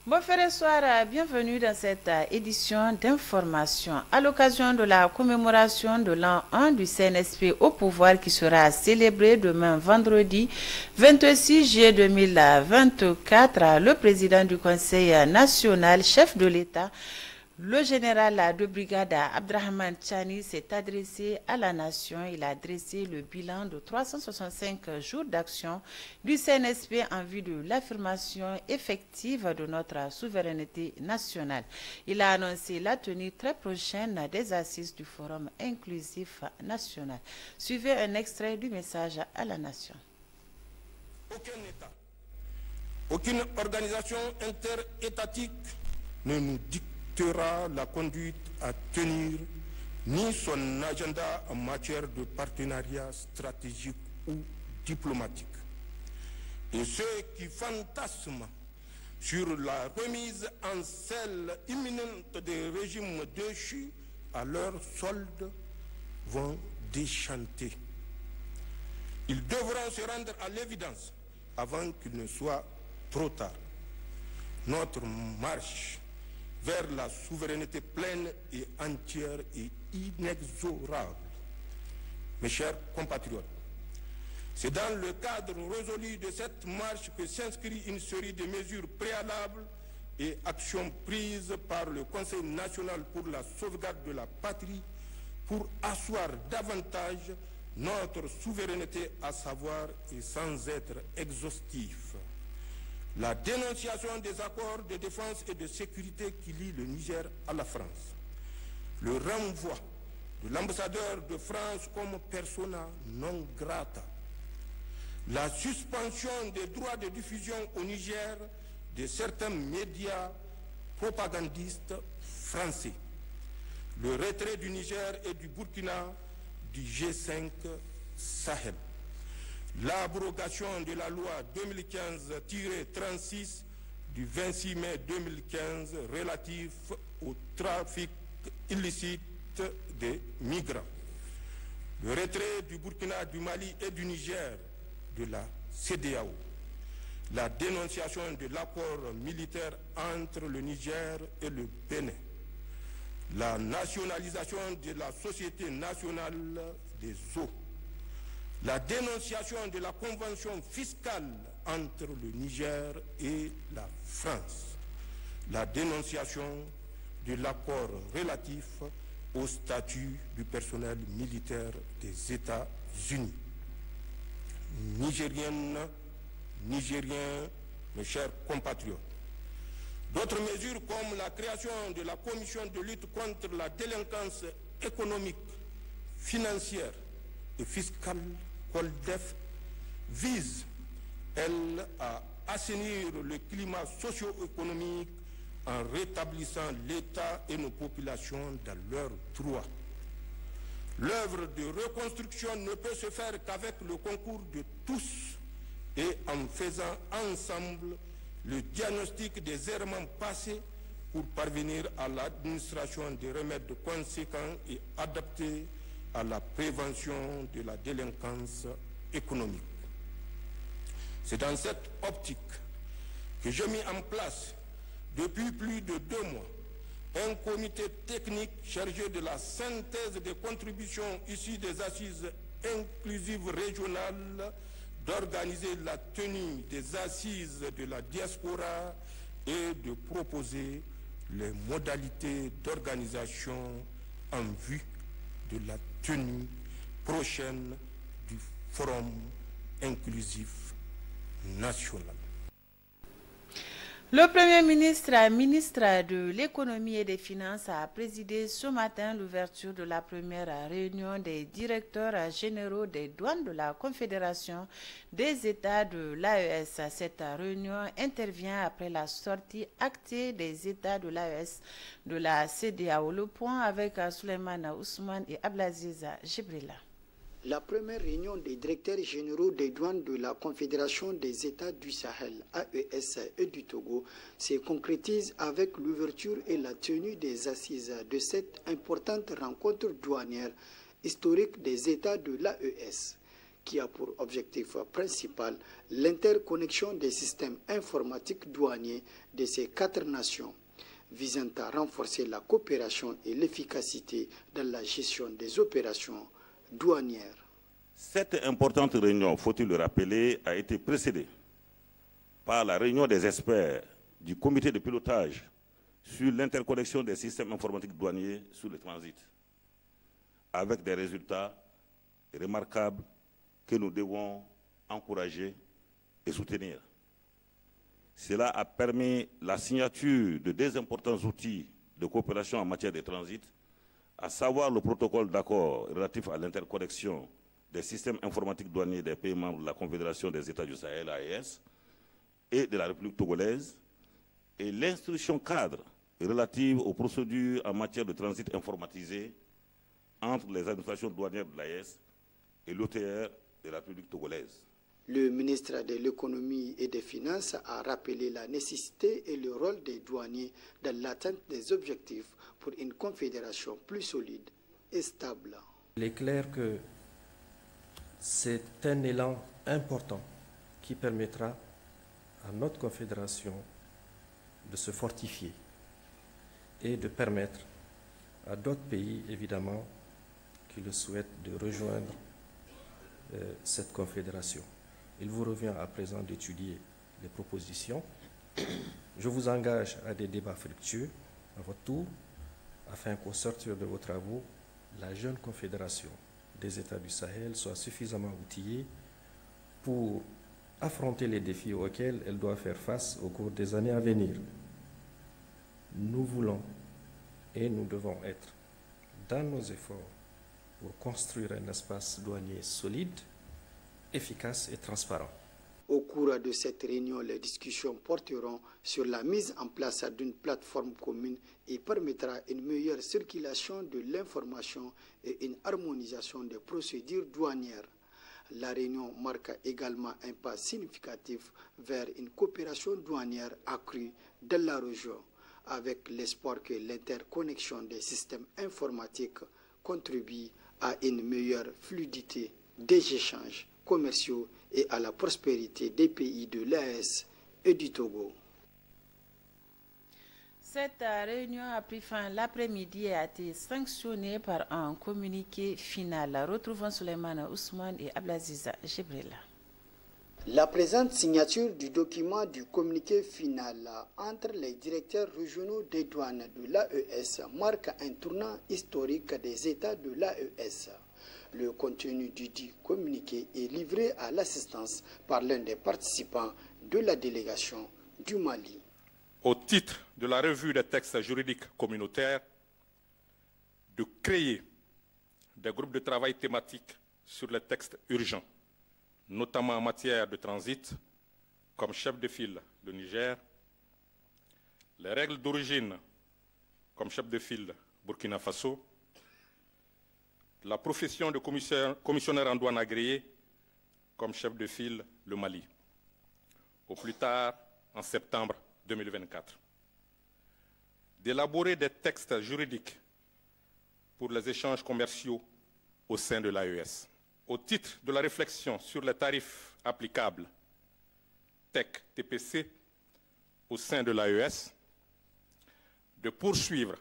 Bon frères et soeurs, bienvenue dans cette édition d'information à l'occasion de la commémoration de l'an 1 du CNSP au pouvoir qui sera célébré demain vendredi 26 juillet 2024. Le président du Conseil national, chef de l'État, le général de brigade Abdrahman Tchani s'est adressé à la nation. Il a dressé le bilan de 365 jours d'action du CNSP en vue de l'affirmation effective de notre souveraineté nationale. Il a annoncé la tenue très prochaine des assises du Forum inclusif national. Suivez un extrait du message à la nation. Aucun État, aucune organisation interétatique ne nous dictera la conduite à tenir, ni son agenda en matière de partenariat stratégique ou diplomatique. Et ceux qui fantasment sur la remise en selle imminente des régimes déchus à leur solde vont déchanter. Ils devront se rendre à l'évidence avant qu'il ne soit trop tard. Notre marche vers la souveraineté pleine et entière et inexorable. Mes chers compatriotes, c'est dans le cadre résolu de cette marche que s'inscrit une série de mesures préalables et actions prises par le Conseil national pour la sauvegarde de la patrie pour asseoir davantage notre souveraineté, à savoir, et sans être exhaustif, la dénonciation des accords de défense et de sécurité qui lient le Niger à la France, le renvoi de l'ambassadeur de France comme persona non grata, la suspension des droits de diffusion au Niger de certains médias propagandistes français, le retrait du Niger et du Burkina du G5 Sahel, l'abrogation de la loi 2015-36 du 26 mai 2015 relative au trafic illicite des migrants, le retrait du Burkina, du Mali et du Niger de la CEDEAO, la dénonciation de l'accord militaire entre le Niger et le Bénin, la nationalisation de la Société nationale des eaux, la dénonciation de la convention fiscale entre le Niger et la France, la dénonciation de l'accord relatif au statut du personnel militaire des États-Unis. Nigériennes, Nigériens, mes chers compatriotes, d'autres mesures comme la création de la commission de lutte contre la délinquance économique, financière et fiscale, COLDEF, visent, elles, à assainir le climat socio-économique en rétablissant l'État et nos populations dans leurs droits. L'œuvre de reconstruction ne peut se faire qu'avec le concours de tous et en faisant ensemble le diagnostic des errements passés pour parvenir à l'administration des remèdes conséquents et adaptés à la prévention de la délinquance économique. C'est dans cette optique que j'ai mis en place depuis plus de 2 mois un comité technique chargé de la synthèse des contributions issues des assises inclusives régionales, d'organiser la tenue des assises de la diaspora et de proposer les modalités d'organisation en vue de la tenue prochaine du Forum inclusif national. Le Premier ministre, ministre de l'Économie et des Finances, a présidé ce matin l'ouverture de la première réunion des directeurs généraux des douanes de la Confédération des États de l'AES. Cette réunion intervient après la sortie actée des États de l'AES de la CEDEAO. Le point avec Souleymane Ousmane et Ablaziz Jibrila. La première réunion des directeurs généraux des douanes de la Confédération des États du Sahel, AES et du Togo, se concrétise avec l'ouverture et la tenue des assises de cette importante rencontre douanière historique des États de l'AES, qui a pour objectif principal l'interconnexion des systèmes informatiques douaniers de ces 4 nations, visant à renforcer la coopération et l'efficacité dans la gestion des opérations douanières. Cette importante réunion, faut-il le rappeler, a été précédée par la réunion des experts du comité de pilotage sur l'interconnexion des systèmes informatiques douaniers sur le transit, avec des résultats remarquables que nous devons encourager et soutenir. Cela a permis la signature de 2 importants outils de coopération en matière de transit, à savoir le protocole d'accord relatif à l'interconnexion des systèmes informatiques douaniers des pays membres de la Confédération des États du Sahel, AES, et de la République togolaise, et l'instruction cadre relative aux procédures en matière de transit informatisé entre les administrations douanières de l'AES et l'OTR de la République togolaise. Le ministre de l'Économie et des Finances a rappelé la nécessité et le rôle des douaniers dans l'atteinte des objectifs pour une confédération plus solide et stable. Il est clair que c'est un élan important qui permettra à notre confédération de se fortifier et de permettre à d'autres pays, évidemment, qui le souhaitent, de rejoindre cette confédération. Il vous revient à présent d'étudier les propositions. Je vous engage à des débats fructueux à votre tour, afin qu'au sortir de vos travaux, la jeune confédération des États du Sahel soit suffisamment outillée pour affronter les défis auxquels elle doit faire face au cours des années à venir. Nous voulons et nous devons être dans nos efforts pour construire un espace douanier solide, efficace et transparent. Au cours de cette réunion, les discussions porteront sur la mise en place d'une plateforme commune et permettra une meilleure circulation de l'information et une harmonisation des procédures douanières. La réunion marque également un pas significatif vers une coopération douanière accrue dans la région, avec l'espoir que l'interconnexion des systèmes informatiques contribue à une meilleure fluidité des échanges commerciaux et à la prospérité des pays de l'AES et du Togo. Cette réunion a pris fin l'après-midi et a été sanctionnée par un communiqué final. Retrouvons Souleymane Ousmane et Ablaziza Jibrila. La présente signature du document du communiqué final entre les directeurs régionaux des douanes de l'AES marque un tournant historique des États de l'AES. Le contenu du dit communiqué est livré à l'assistance par l'un des participants de la délégation du Mali. Au titre de la revue des textes juridiques communautaires, de créer des groupes de travail thématiques sur les textes urgents, notamment en matière de transit, comme chef de file de Niger, les règles d'origine comme chef de file Burkina Faso, la profession de commissionnaire en douane agréé comme chef de file le Mali, au plus tard en septembre 2024. D'élaborer des textes juridiques pour les échanges commerciaux au sein de l'AES. Au titre de la réflexion sur les tarifs applicables TEC-TPC au sein de l'AES, de poursuivre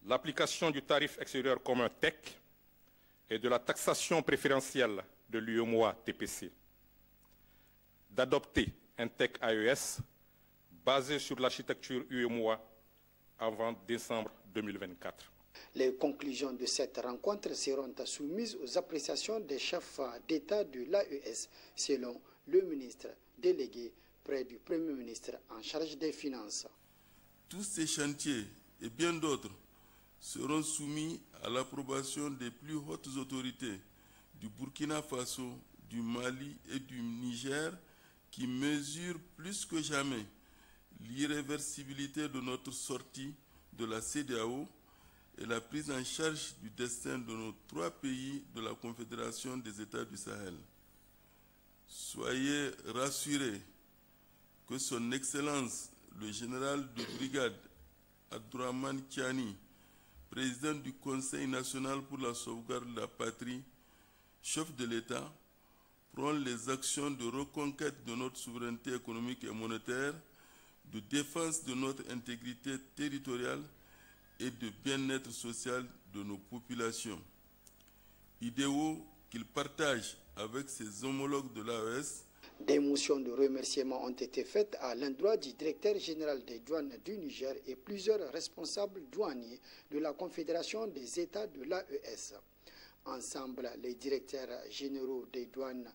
l'application du tarif extérieur commun TEC et de la taxation préférentielle de l'UEMOA-TPC, d'adopter un TEC AES basé sur l'architecture UEMOA avant décembre 2024. Les conclusions de cette rencontre seront soumises aux appréciations des chefs d'État de l'AES, selon le ministre délégué près du Premier ministre en charge des Finances. Tous ces chantiers et bien d'autres seront soumis à l'approbation des plus hautes autorités du Burkina Faso, du Mali et du Niger, qui mesurent plus que jamais l'irréversibilité de notre sortie de la CEDEAO et la prise en charge du destin de nos 3 pays de la Confédération des États du Sahel. Soyez rassurés que son Excellence, le général de brigade Abdourahmane Tiani, président du Conseil national pour la sauvegarde de la patrie, chef de l'État, prône les actions de reconquête de notre souveraineté économique et monétaire, de défense de notre intégrité territoriale et de bien-être social de nos populations. Idéaux qu'il partage avec ses homologues de l'AES. Des motions de remerciement ont été faites à l'endroit du directeur général des douanes du Niger et plusieurs responsables douaniers de la Confédération des États de l'AES. Ensemble, les directeurs généraux des douanes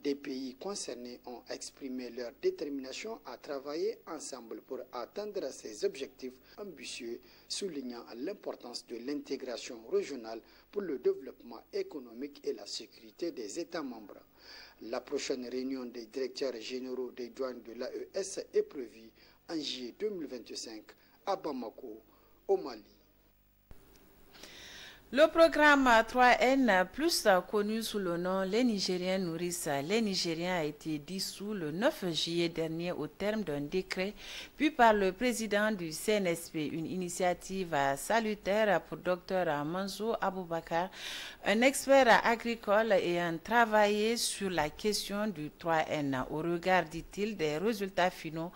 des pays concernés ont exprimé leur détermination à travailler ensemble pour atteindre ces objectifs ambitieux, soulignant l'importance de l'intégration régionale pour le développement économique et la sécurité des États membres. La prochaine réunion des directeurs généraux des douanes de l'AES est prévue en juillet 2025 à Bamako, au Mali. Le programme 3N, plus connu sous le nom Les Nigériens nourrissent les Nigériens, a été dissous le 9 juillet dernier au terme d'un décret pris par le président du CNSP, une initiative salutaire pour Dr Manzo Aboubakar, un expert agricole ayant travaillé sur la question du 3N au regard, dit-il, des résultats finaux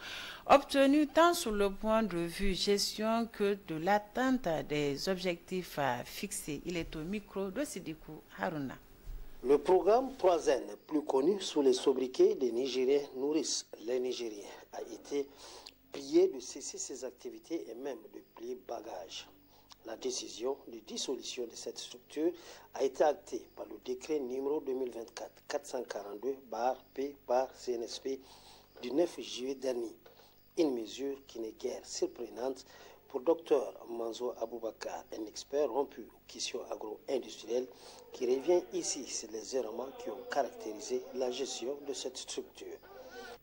obtenus tant sur le point de vue gestion que de l'atteinte des objectifs fixés. Il est au micro de Sidikou Haruna. Le programme 3N, plus connu sous les sobriquets des Nigériens nourrissent les Nigériens, a été prié de cesser ses activités et même de plier bagages. La décision de dissolution de cette structure a été actée par le décret numéro 2024-442/P/CNSP du 9 juillet dernier. Une mesure qui n'est guère surprenante pour Dr Manzo Aboubakar, un expert rompu aux questions agro-industrielles, qui revient ici sur les errements qui ont caractérisé la gestion de cette structure.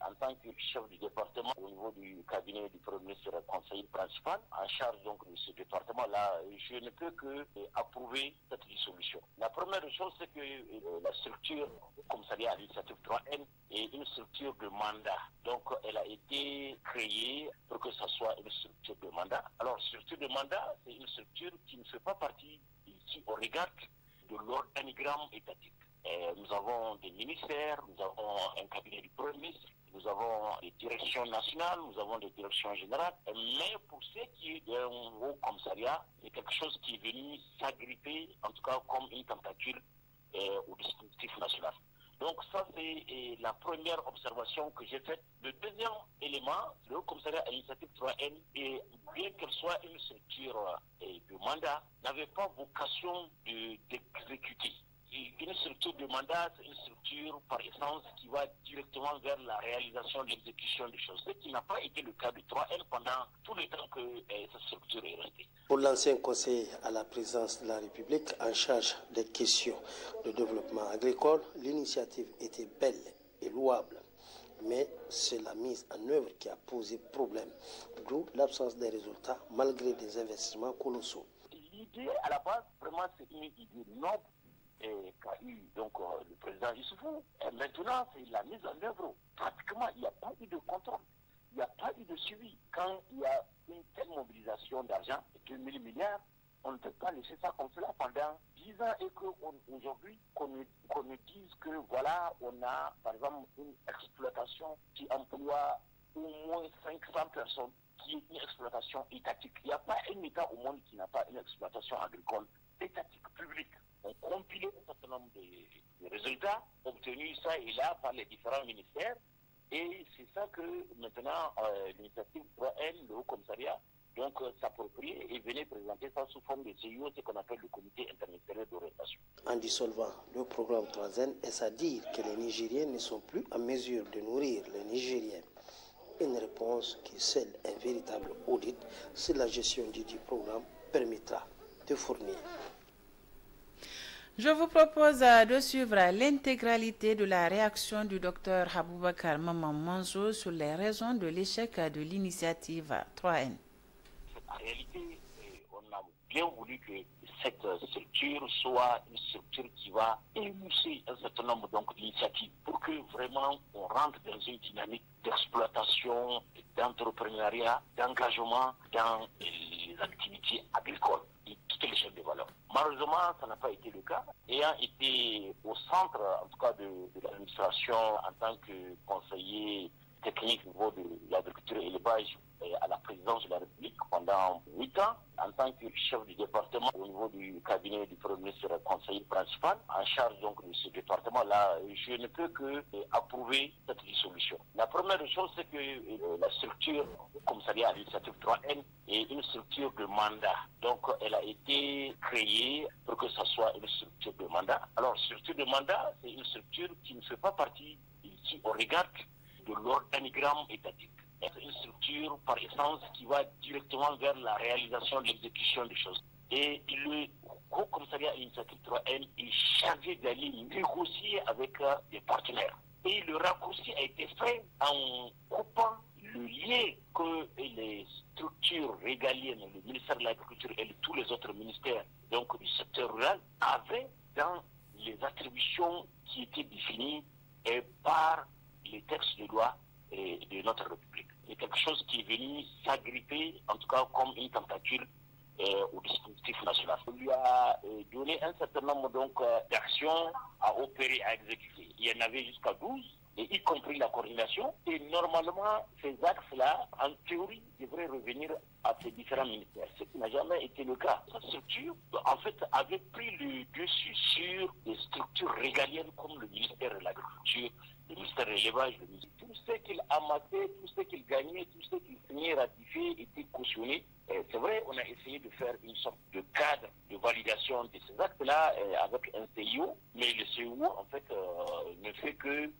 En tant que chef du département au niveau du cabinet du Premier ministre conseiller principal, en charge donc de ce département-là, je ne peux que approuver cette dissolution. La première chose, c'est que la structure commissariat à l'initiative 3N est une structure de mandat. Donc, elle a été créée pour que ce soit une structure de mandat. Alors, structure de mandat, c'est une structure qui ne fait pas partie, ici, au regard de l'organigramme étatique. Nous avons des ministères, nous avons un cabinet du Premier ministre, nous avons des directions nationales, nous avons des directions générales, mais pour ce qui est d'un haut commissariat, c'est quelque chose qui est venu s'agripper, en tout cas comme une tentative au dispositif national. Donc ça, c'est la première observation que j'ai faite. Le deuxième élément, le haut commissariat à l'initiative 3N, et bien qu'elle soit une structure de mandat, n'avait pas vocation d'exécuter. Une structure de mandat, c'est une structure par essence qui va directement vers la réalisation de l'exécution des choses, ce qui n'a pas été le cas du 3N pendant tout le temps que cette structure est restée. Pour l'ancien conseiller à la présidence de la République en charge des questions de développement agricole, l'initiative était belle et louable, mais c'est la mise en œuvre qui a posé problème, d'où l'absence des résultats malgré des investissements colossaux. L'idée à la base, vraiment, c'est une idée noble qu'a eu donc le président Issoufou. Et maintenant, c'est la mise en œuvre. Pratiquement, il n'y a pas eu de contrôle, il n'y a pas eu de suivi. Quand il y a une telle mobilisation d'argent, 2 000 milliards, on ne peut pas laisser ça comme cela pendant 10 ans et qu'aujourd'hui, qu'on nous dise que voilà, on a par exemple une exploitation qui emploie au moins 500 personnes, qui est une exploitation étatique. Il n'y a pas un État au monde qui n'a pas une exploitation agricole étatique publique. On compile un certain nombre de résultats obtenus ça et là par les différents ministères. Et c'est ça que maintenant l'initiative 3N, le Haut Commissariat, donc s'approprie et venait présenter ça sous forme de CIO, ce qu'on appelle le comité interministériel d'orientation. En dissolvant le programme 3N, est-ce à dire que les Nigériens ne sont plus en mesure de nourrir les Nigériens? Une réponse que seul un véritable audit sur la gestion du programme permettra de fournir. Je vous propose de suivre l'intégralité de la réaction du docteur Aboubakar Maman Manzo sur les raisons de l'échec de l'initiative 3N. En réalité, on a bien voulu que cette structure soit une structure qui va émousser un certain nombre d'initiatives pour que vraiment on rentre dans une dynamique d'exploitation, d'entrepreneuriat, d'engagement dans les activités agricoles et toutes les chaînes de valeur. Malheureusement, ça n'a pas été le cas. Ayant été au centre, en tout cas, de l'administration en tant que conseiller technique au niveau de l'agriculture et l'élevage à la présidence de la République pendant 8 ans, en tant que chef du département au niveau du cabinet du Premier ministre conseiller principal, en charge donc de ce département-là, je ne peux que approuver cette dissolution. La première chose, c'est que la structure commissariat à l'initiative 3N est une structure de mandat. Donc, elle a été créée pour que ce soit une structure de mandat. Alors, structure de mandat, c'est une structure qui ne fait pas partie ici au regard de l'organigramme étatique. C'est une structure par essence qui va directement vers la réalisation de l'exécution des choses. Et le Haut Commissariat à l'initiative 3N est chargé d'aller négocier avec des partenaires. Et le raccourci a été fait en coupant le lien que les structures régaliennes, le ministère de l'Agriculture et tous les autres ministères donc du secteur rural avaient dans les attributions qui étaient définies par les textes de loi de notre République. C'est quelque chose qui est venu s'agripper, en tout cas comme une tentative au dispositif national. On lui a donné un certain nombre d'actions à opérer, à exécuter. Il y en avait jusqu'à 12, et y compris la coordination. Et normalement, ces axes-là, en théorie, devraient revenir à ces différents ministères. Ce qui n'a jamais été le cas. Cette structure, en fait, avait pris le dessus sur des structures régaliennes comme le ministère de l'Agriculture, le ministère de l'Élevage, tout ce qu'il amassait, tout ce qu'il gagnait, tout ce qu'il signait, ratifié, était cautionné. C'est vrai, on a essayé de faire une sorte de cadre de validation de ces actes-là avec un CIO, mais le CIO, en fait, ne fait que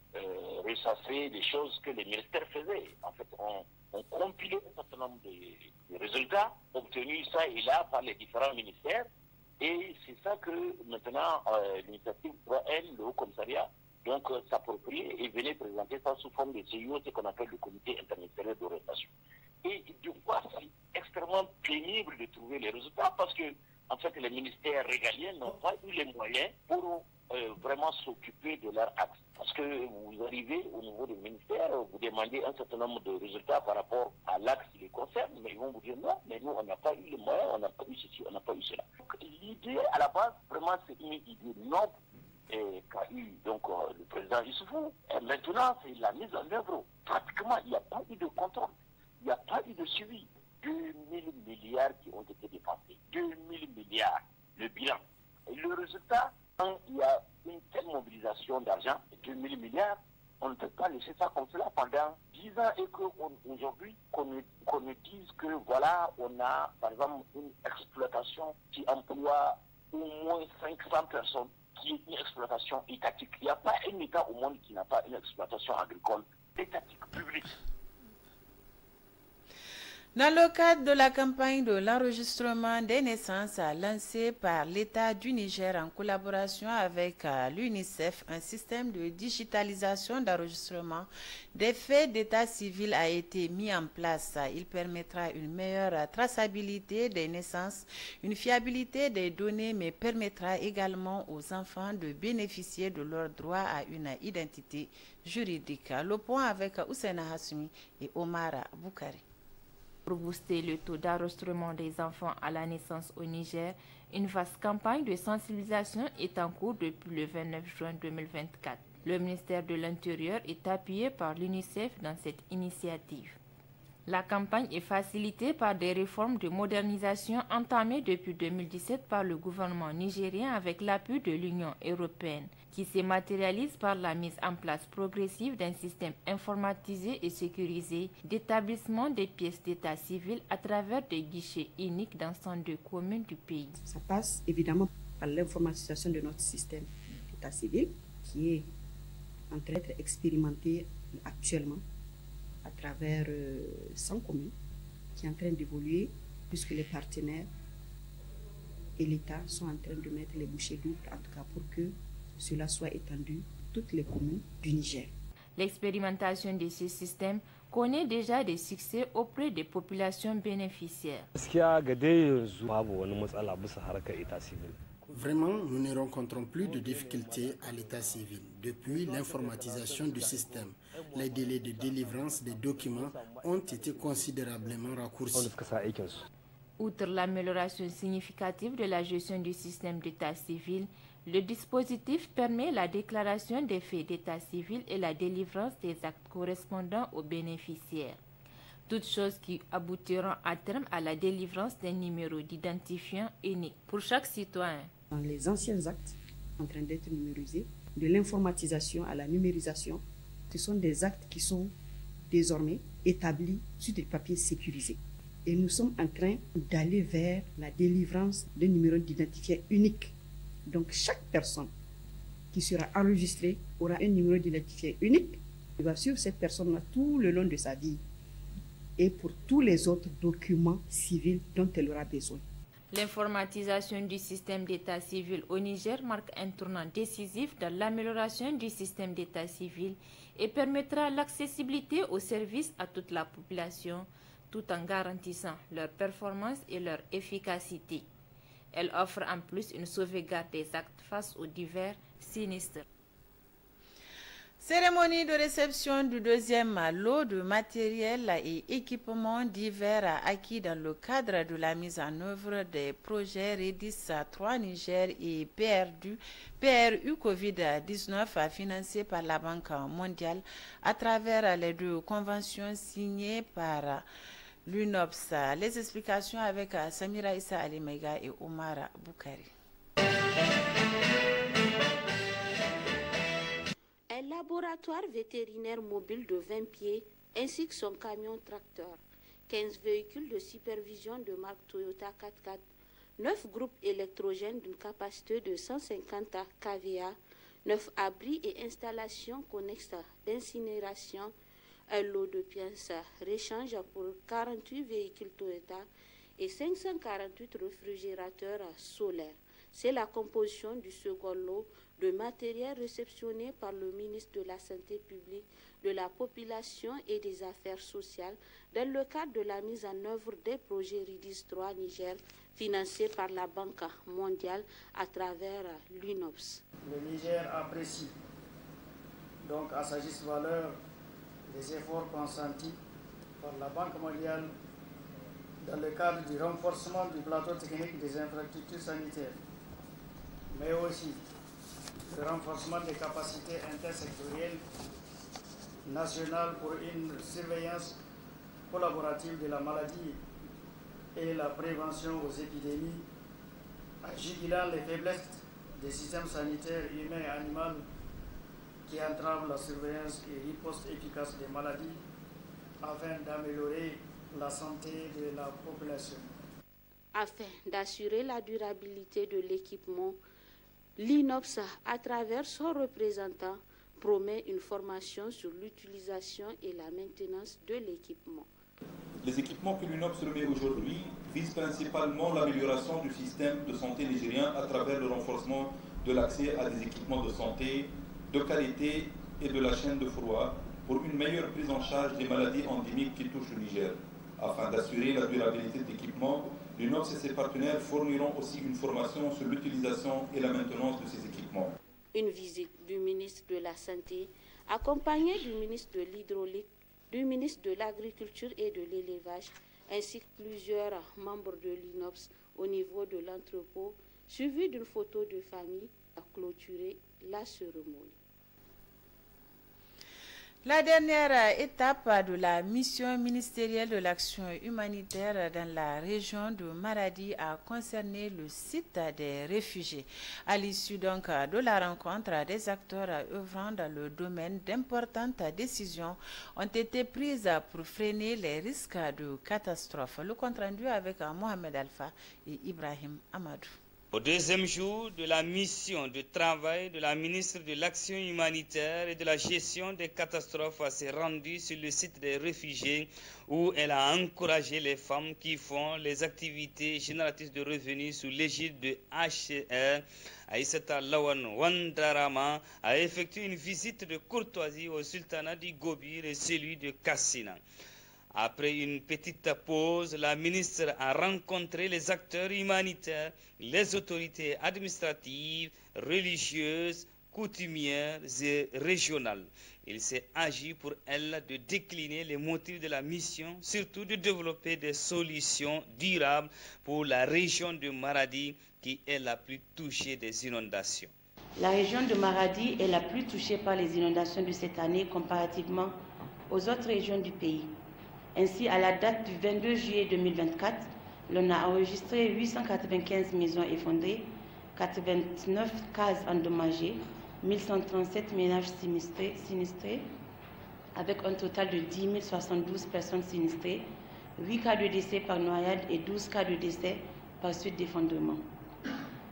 ressasser des choses que les ministères faisaient. En fait, on compilait un certain nombre de résultats obtenus ça et là par les différents ministères, et c'est ça que maintenant l'initiative 3N, le Haut Commissariat, donc s'approprier et venir présenter ça sous forme de CIO, ce qu'on appelle le comité interministériel d'orientation. Et du coup, c'est extrêmement pénible de trouver les résultats parce que, en fait, les ministères régaliens n'ont pas eu les moyens pour vraiment s'occuper de leur axe. Parce que vous arrivez au niveau des ministères, vous demandez un certain nombre de résultats par rapport à l'axe qui les concerne, mais ils vont vous dire non, mais nous, on n'a pas eu les moyens, on n'a pas eu ceci, on n'a pas eu cela. Donc, l'idée, à la base, vraiment, c'est une idée noble qu'a eu donc le président Issoufou. Et maintenant, c'est la mise en œuvre. Pratiquement, il n'y a pas eu de contrôle. Il n'y a pas eu de suivi. 2000 milliards qui ont été dépensés. 2000 milliards, le bilan. Et le résultat, quand il y a une telle mobilisation d'argent, 2000 milliards, on ne peut pas laisser ça comme cela pendant 10 ans et qu'aujourd'hui, qu'on nous dise que voilà, on a par exemple une exploitation qui emploie au moins 500 personnes, qui est une exploitation étatique. Il n'y a pas un État au monde qui n'a pas une exploitation agricole étatique, publique. Dans le cadre de la campagne de l'enregistrement des naissances lancée par l'État du Niger en collaboration avec l'UNICEF, un système de digitalisation d'enregistrement des faits d'état civil a été mis en place. Il permettra une meilleure traçabilité des naissances, une fiabilité des données, mais permettra également aux enfants de bénéficier de leur droit à une identité juridique. Le point avec Oussena Hassoumi et Omar Boukari. Pour booster le taux d'enregistrement des enfants à la naissance au Niger, une vaste campagne de sensibilisation est en cours depuis le 29 juin 2024. Le ministère de l'Intérieur est appuyé par l'UNICEF dans cette initiative. La campagne est facilitée par des réformes de modernisation entamées depuis 2017 par le gouvernement nigérien avec l'appui de l'Union européenne, qui se matérialise par la mise en place progressive d'un système informatisé et sécurisé d'établissement des pièces d'état civil à travers des guichets uniques dans 102 communes du pays. Ça passe évidemment par l'informatisation de notre système d'état civil qui est en train d'être expérimenté actuellement à travers 100 communes, qui est en train d'évoluer puisque les partenaires et l'État sont en train de mettre les bouchées doubles, en tout cas pour que cela soit étendu à toutes les communes du Niger. L'expérimentation de ce système connaît déjà des succès auprès des populations bénéficiaires. Vraiment, nous ne rencontrons plus de difficultés à l'état civil. Depuis l'informatisation du système, les délais de délivrance des documents ont été considérablement raccourcis. Outre l'amélioration significative de la gestion du système d'état civil, le dispositif permet la déclaration des faits d'état civil et la délivrance des actes correspondant aux bénéficiaires. Toutes choses qui aboutiront à terme à la délivrance d'un numéro d'identifiant unique pour chaque citoyen. Dans les anciens actes en train d'être numérisés, de l'informatisation à la numérisation, ce sont des actes qui sont désormais établis sur des papiers sécurisés. Et nous sommes en train d'aller vers la délivrance d'un numéro d'identifiant unique. Donc chaque personne qui sera enregistrée aura un numéro d'identifiant unique qui va suivre cette personne-là tout le long de sa vie et pour tous les autres documents civils dont elle aura besoin. L'informatisation du système d'état civil au Niger marque un tournant décisif dans l'amélioration du système d'état civil et permettra l'accessibilité aux services à toute la population, tout en garantissant leur performance et leur efficacité. Elle offre en plus une sauvegarde des actes face aux divers sinistres. Cérémonie de réception du deuxième lot de matériel et équipements divers acquis dans le cadre de la mise en œuvre des projets REDIS 3 Niger et PRU Covid-19 financés par la Banque mondiale à travers les deux conventions signées par l'UNOPS. Les explications avec Samira Issa Alimega et Omar Boukari. Un laboratoire vétérinaire mobile de 20 pieds ainsi que son camion tracteur, 15 véhicules de supervision de marque Toyota 4x4, 9 groupes électrogènes d'une capacité de 150 kVA, 9 abris et installations connexes d'incinération, un lot de pièces réchange pour 48 véhicules Toyota et 548 réfrigérateurs solaires. C'est la composition du second lot de matériel réceptionné par le ministre de la Santé publique, de la Population et des Affaires sociales dans le cadre de la mise en œuvre des projets REDIS 3 Niger financés par la Banque mondiale à travers l'UNOPS. Le Niger apprécie donc à sa juste valeur les efforts consentis par la Banque mondiale dans le cadre du renforcement du plateau technique des infrastructures sanitaires, mais aussi le renforcement des capacités intersectorielles nationales pour une surveillance collaborative de la maladie et la prévention aux épidémies, en jugulant les faiblesses des systèmes sanitaires humains et animaux qui entravent la surveillance et riposte efficace des maladies afin d'améliorer la santé de la population. Afin d'assurer la durabilité de l'équipement, l'INOPS, à travers son représentant, promet une formation sur l'utilisation et la maintenance de l'équipement. Les équipements que l'UNOPS remet aujourd'hui visent principalement l'amélioration du système de santé nigérien à travers le renforcement de l'accès à des équipements de santé de qualité et de la chaîne de froid pour une meilleure prise en charge des maladies endémiques qui touchent le Niger. Afin d'assurer la durabilité de l'équipement, l'UNOPS et ses partenaires fourniront aussi une formation sur l'utilisation et la maintenance de ces équipements. Une visite du ministre de la Santé, accompagnée du ministre de l'Hydraulique, du ministre de l'Agriculture et de l'Élevage, ainsi que plusieurs membres de l'INOPS au niveau de l'entrepôt, suivi d'une photo de famille, a clôturé la cérémonie. La dernière étape de la mission ministérielle de l'action humanitaire dans la région de Maradi a concerné le site des réfugiés. À l'issue donc de la rencontre, des acteurs œuvrant dans le domaine, d'importantes décisions ont été prises pour freiner les risques de catastrophe. Le compte-rendu avec Mohamed Alpha et Ibrahim Amadou. Au deuxième jour de la mission de travail de la ministre de l'Action humanitaire et de la gestion des catastrophes s'est rendue sur le site des réfugiés où elle a encouragé les femmes qui font les activités génératrices de revenus sous l'égide de HCR. Aïssata Lawan Wandarama a effectué une visite de courtoisie au sultanat du Gobir et celui de Kassina. Après une petite pause, la ministre a rencontré les acteurs humanitaires, les autorités administratives, religieuses, coutumières et régionales. il s'est agi pour elle de décliner les motifs de la mission, surtout de développer des solutions durables pour la région de Maradi qui est la plus touchée des inondations. La région de Maradi est la plus touchée par les inondations de cette année comparativement aux autres régions du pays. Ainsi, à la date du 22 juillet 2024, l'on a enregistré 895 maisons effondrées, 89 cases endommagées, 1137 ménages sinistrés, avec un total de 10 072 personnes sinistrées, 8 cas de décès par noyade et 12 cas de décès par suite d'effondrement.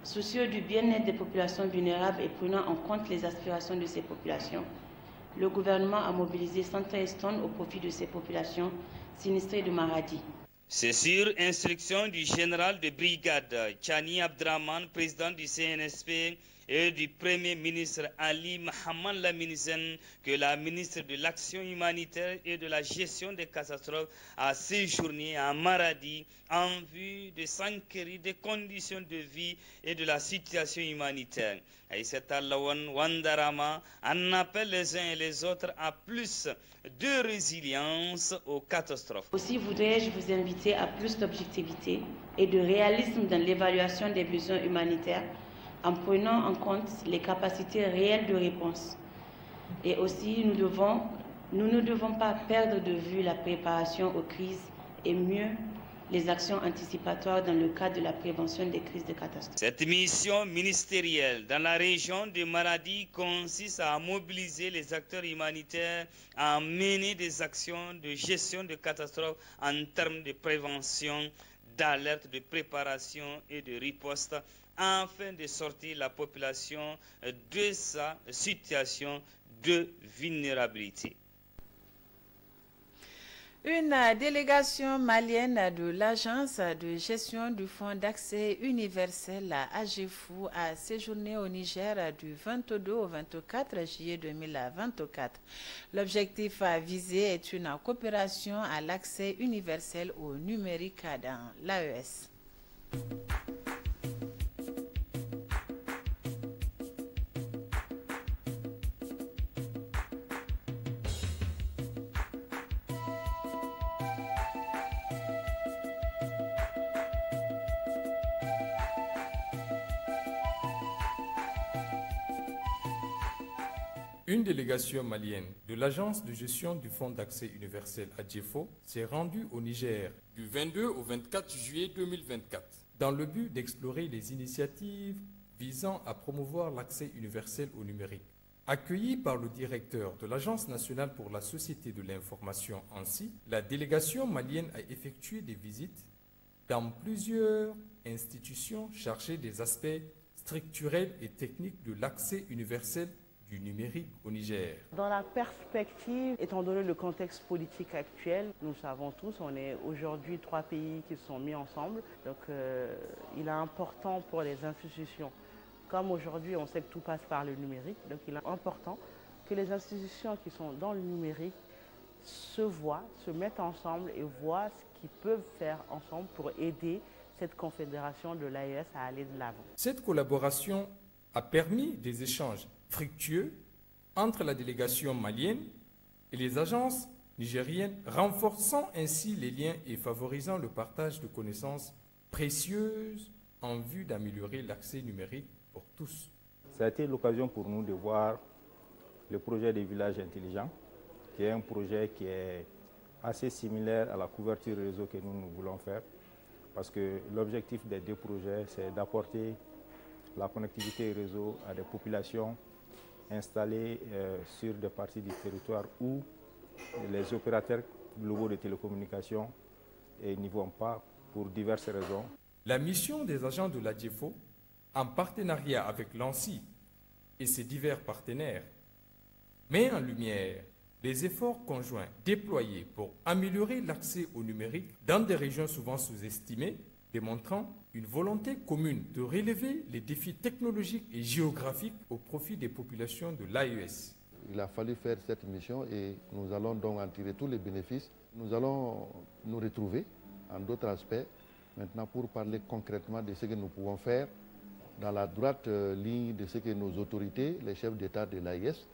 Soucieux du bien-être des populations vulnérables et prenant en compte les aspirations de ces populations, le gouvernement a mobilisé 113 tonnes au profit de ces populations sinistrées de Maradi. C'est sur instruction du général de brigade Chani Abdraman, président du CNSP, et du Premier ministre Ali Mohamed Lamine que la ministre de l'Action humanitaire et de la gestion des catastrophes a séjourné à Maradi en vue de s'enquérir des conditions de vie et de la situation humanitaire. Aïssata Lawan Wandarama en appelle les uns et les autres à plus de résilience aux catastrophes. Aussi voudrais-je vous inviter à plus d'objectivité et de réalisme dans l'évaluation des besoins humanitaires en prenant en compte les capacités réelles de réponse. Et aussi, nous ne devons pas perdre de vue la préparation aux crises et mieux les actions anticipatoires dans le cadre de la prévention des crises de catastrophes. Cette mission ministérielle dans la région de Maradi consiste à mobiliser les acteurs humanitaires à mener des actions de gestion de catastrophes en termes de prévention, d'alerte, de préparation et de riposte afin de sortir la population de sa situation de vulnérabilité. Une délégation malienne de l'Agence de gestion du Fonds d'accès universel à AGEFU a séjourné au Niger du 22 au 24 juillet 2024. L'objectif visé est une coopération à l'accès universel au numérique dans l'AES. Une délégation malienne de l'Agence de gestion du Fonds d'accès universel AGEFU s'est rendue au Niger du 22 au 24 juillet 2024 dans le but d'explorer les initiatives visant à promouvoir l'accès universel au numérique. Accueillie par le directeur de l'Agence nationale pour la société de l'information ANSSI, la délégation malienne a effectué des visites dans plusieurs institutions chargées des aspects structurels et techniques de l'accès universel du numérique au Niger. Dans la perspective, étant donné le contexte politique actuel, nous savons tous, on est aujourd'hui 3 pays qui sont mis ensemble. Donc il est important pour les institutions, comme aujourd'hui on sait que tout passe par le numérique, donc il est important que les institutions qui sont dans le numérique se voient, se mettent ensemble et voient ce qu'ils peuvent faire ensemble pour aider cette confédération de l'AES à aller de l'avant. Cette collaboration a permis des échanges fructueux entre la délégation malienne et les agences nigériennes, renforçant ainsi les liens et favorisant le partage de connaissances précieuses en vue d'améliorer l'accès numérique pour tous. Ça a été l'occasion pour nous de voir le projet des villages intelligents, qui est un projet qui est assez similaire à la couverture réseau que nous voulons faire, parce que l'objectif des deux projets, c'est d'apporter la connectivité réseau à des populations installés sur des parties du territoire où les opérateurs globaux de télécommunications n'y vont pas pour diverses raisons. La mission des agents de l'AGEFU, en partenariat avec l'ANSSI et ses divers partenaires, met en lumière les efforts conjoints déployés pour améliorer l'accès au numérique dans des régions souvent sous-estimées, démontrant une volonté commune de relever les défis technologiques et géographiques au profit des populations de l'AES. Il a fallu faire cette mission et nous allons donc en tirer tous les bénéfices. Nous allons nous retrouver en d'autres aspects maintenant pour parler concrètement de ce que nous pouvons faire dans la droite ligne de ce que nos autorités, les chefs d'État de l'AES,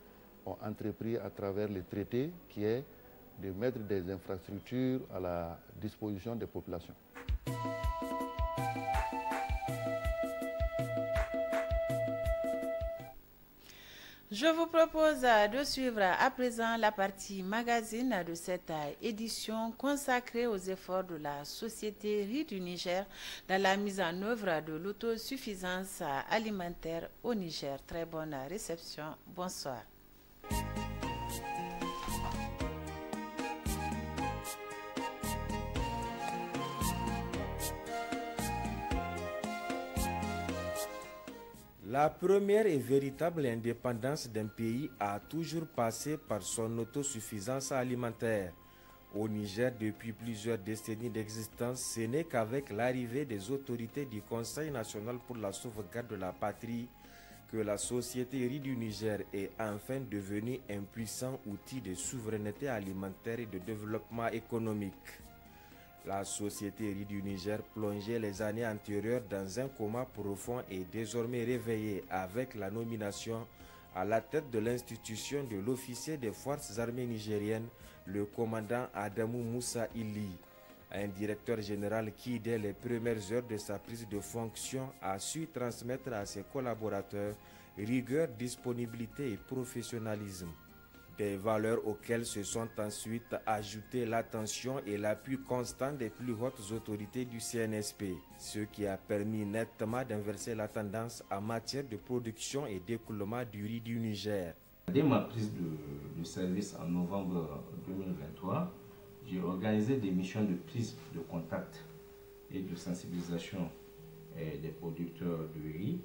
ont entrepris à travers les traités, qui est de mettre des infrastructures à la disposition des populations. Je vous propose de suivre à présent la partie magazine de cette édition consacrée aux efforts de la société riz du Niger dans la mise en œuvre de l'autosuffisance alimentaire au Niger. Très bonne réception. Bonsoir. La première et véritable indépendance d'un pays a toujours passé par son autosuffisance alimentaire. Au Niger, depuis plusieurs décennies d'existence, ce n'est qu'avec l'arrivée des autorités du Conseil national pour la sauvegarde de la patrie que la société riz du Niger est enfin devenue un puissant outil de souveraineté alimentaire et de développement économique. La société riz du Niger, plongeait les années antérieures dans un coma profond, est désormais réveillée avec la nomination à la tête de l'institution de l'officier des forces armées nigériennes, le commandant Adamou Moussa Ili, un directeur général qui, dès les premières heures de sa prise de fonction, a su transmettre à ses collaborateurs rigueur, disponibilité et professionnalisme. Des valeurs auxquelles se sont ensuite ajoutées l'attention et l'appui constant des plus hautes autorités du CNSP, ce qui a permis nettement d'inverser la tendance en matière de production et d'écoulement du riz du Niger. Dès ma prise de service en novembre 2023, j'ai organisé des missions de prise de contact et de sensibilisation des producteurs de riz,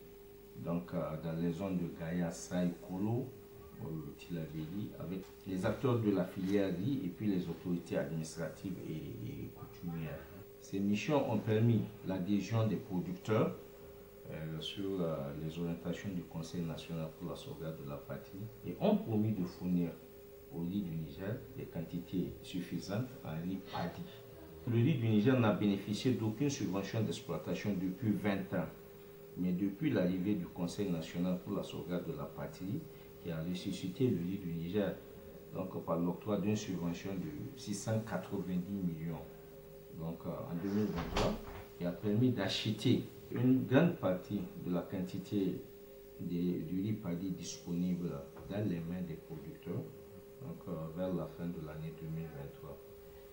donc dans les zones de Gaïa, Saï, Kolo, Tilabéli, avec les acteurs de la filière riz et puis les autorités administratives et coutumières. Ces missions ont permis l'adhésion des producteurs sur les orientations du Conseil national pour la sauvegarde de la patrie et ont promis de fournir au riz du Niger des quantités suffisantes en riz paddy. Le riz du Niger n'a bénéficié d'aucune subvention d'exploitation depuis 20 ans, mais depuis l'arrivée du Conseil national pour la sauvegarde de la patrie, qui a ressuscité le riz du Niger, donc par l'octroi d'une subvention de 690 millions donc, en 2023, qui a permis d'acheter une grande partie de la quantité du riz paddy disponible dans les mains des producteurs donc, vers la fin de l'année 2023.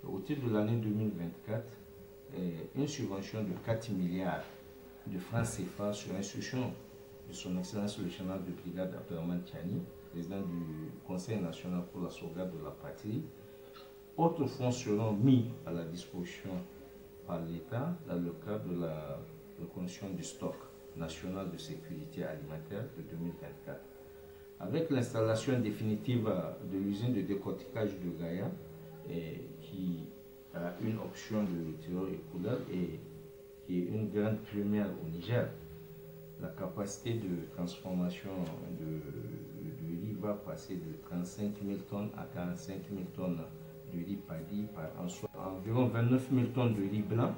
Au titre de l'année 2024, une subvention de 4 milliards de francs CFA sur instruction de son Excellence le général de brigade Abdelrahman Tchani, président du Conseil national pour la sauvegarde de la patrie. Autres fonds seront mis à la disposition par l'État dans le cadre de la reconnaissance du stock national de sécurité alimentaire de 2024. Avec l'installation définitive de l'usine de décortiquage de Gaïa, qui a une option de tireur et couleur et qui est une grande première au Niger, la capacité de transformation de riz va passer de 35 000 tonnes à 45 000 tonnes de riz paddy, par environ 29 000 tonnes de riz blanc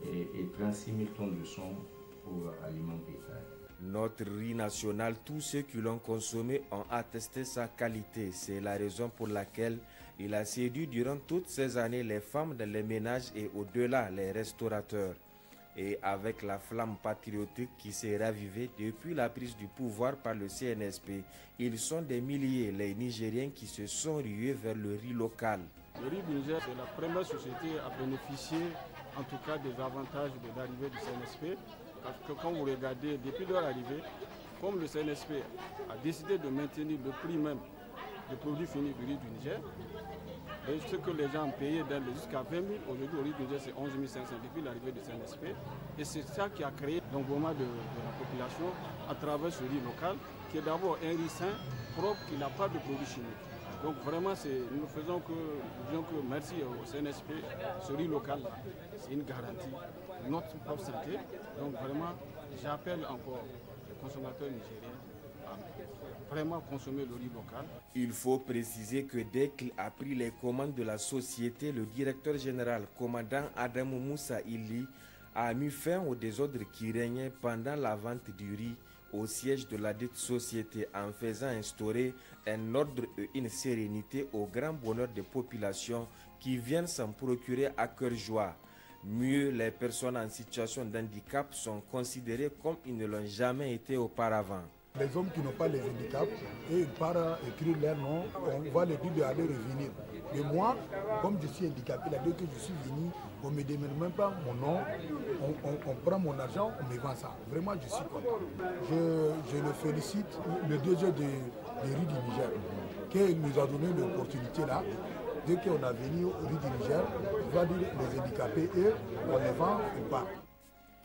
et 36 000 tonnes de son pour aliments bétail. Notre riz national, tous ceux qui l'ont consommé ont attesté sa qualité. C'est la raison pour laquelle il a séduit durant toutes ces années les femmes dans les ménages et au-delà les restaurateurs. Et avec la flamme patriotique qui s'est ravivée depuis la prise du pouvoir par le CNSP, ils sont des milliers les Nigériens qui se sont rués vers le riz local. Le riz du Niger, c'est la première société à bénéficier en tout cas des avantages de l'arrivée du CNSP. Parce que quand vous regardez, depuis leur arrivée, comme le CNSP a décidé de maintenir le prix même des produits finis du riz du Niger, et ce que les gens payaient jusqu'à 20 000, aujourd'hui au riz du Niger c'est 11 500 depuis l'arrivée du CNSP. Et c'est ça qui a créé l'engouement de la population à travers ce riz local, qui est d'abord un riz sain, propre, qui n'a pas de produits chimiques. Donc vraiment, nous disons que merci au CNSP, ce riz local, c'est une garantie de notre propre santé. Donc vraiment, j'appelle encore les consommateurs nigériens à vraiment consommer le riz local. Il faut préciser que dès qu'il a pris les commandes de la société, le directeur général, commandant Adamou Moussa Ili, a mis fin au désordre qui régnait pendant la vente du riz au siège de la dite société en faisant instaurer un ordre et une sérénité au grand bonheur des populations qui viennent s'en procurer à cœur joie. Mieux, les personnes en situation d'handicap sont considérées comme ils ne l'ont jamais été auparavant. Les hommes qui n'ont pas les handicaps, et ils partent écrire leur nom, on va leur dire d'aller revenir. Mais moi, comme je suis handicapé, la dès que je suis venu, on ne me demande même pas mon nom, on prend mon argent, on me vend ça. Vraiment, je suis content. Je le félicite, le DG de Riz du Niger, qui nous a donné l'opportunité là. Dès qu'on a venu au Riz du Niger, on va dire les handicapés, et on les vend ou pas.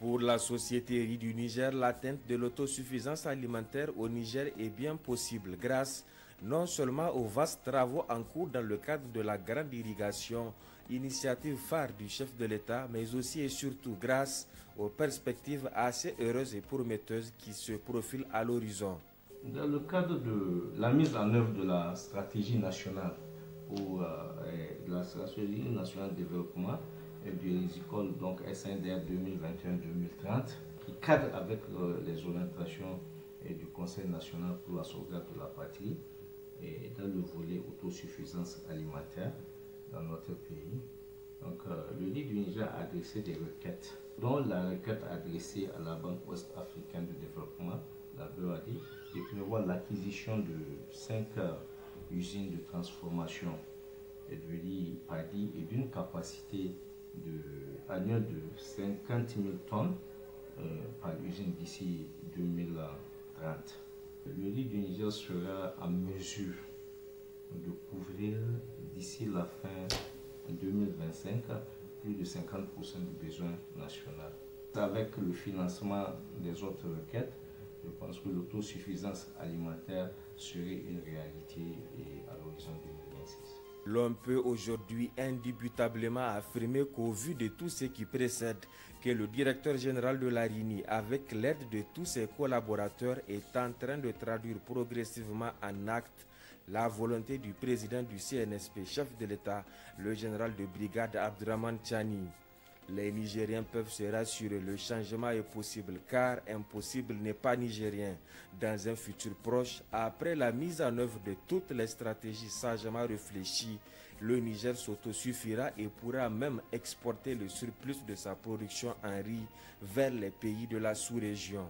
Pour la société Riz du Niger, l'atteinte de l'autosuffisance alimentaire au Niger est bien possible grâce non seulement aux vastes travaux en cours dans le cadre de la grande irrigation, initiative phare du chef de l'État, mais aussi et surtout grâce aux perspectives assez heureuses et prometteuses qui se profilent à l'horizon. Dans le cadre de la mise en œuvre de la stratégie nationale pour la stratégie nationale de développement du risicole, donc SNDR 2021-2030, qui cadre avec les orientations du Conseil national pour la sauvegarde de la patrie et dans le volet autosuffisance alimentaire dans notre pays. Donc, le Riz du Niger a adressé des requêtes, dont la requête adressée à la Banque ouest-africaine de développement, la BOAD, qui prévoit l'acquisition de 5 usines de transformation de riz paddy et d'une capacité annuelle de 50 000 tonnes par usine d'ici 2030. Le riz du Niger sera en mesure de couvrir d'ici la fin 2025 plus de 50% du besoin national. Avec le financement des autres requêtes, je pense que l'autosuffisance alimentaire serait une réalité à l'horizon 2026. L'on peut aujourd'hui indubitablement affirmer qu'au vu de tout ce qui précède, que le directeur général de la RINI, avec l'aide de tous ses collaborateurs, est en train de traduire progressivement en actes la volonté du président du CNSP, chef de l'État, le général de brigade Abdraman Tchani. Les Nigériens peuvent se rassurer, le changement est possible car impossible n'est pas nigérien. Dans un futur proche, après la mise en œuvre de toutes les stratégies sagement réfléchies, le Niger s'autosuffira et pourra même exporter le surplus de sa production en riz vers les pays de la sous-région.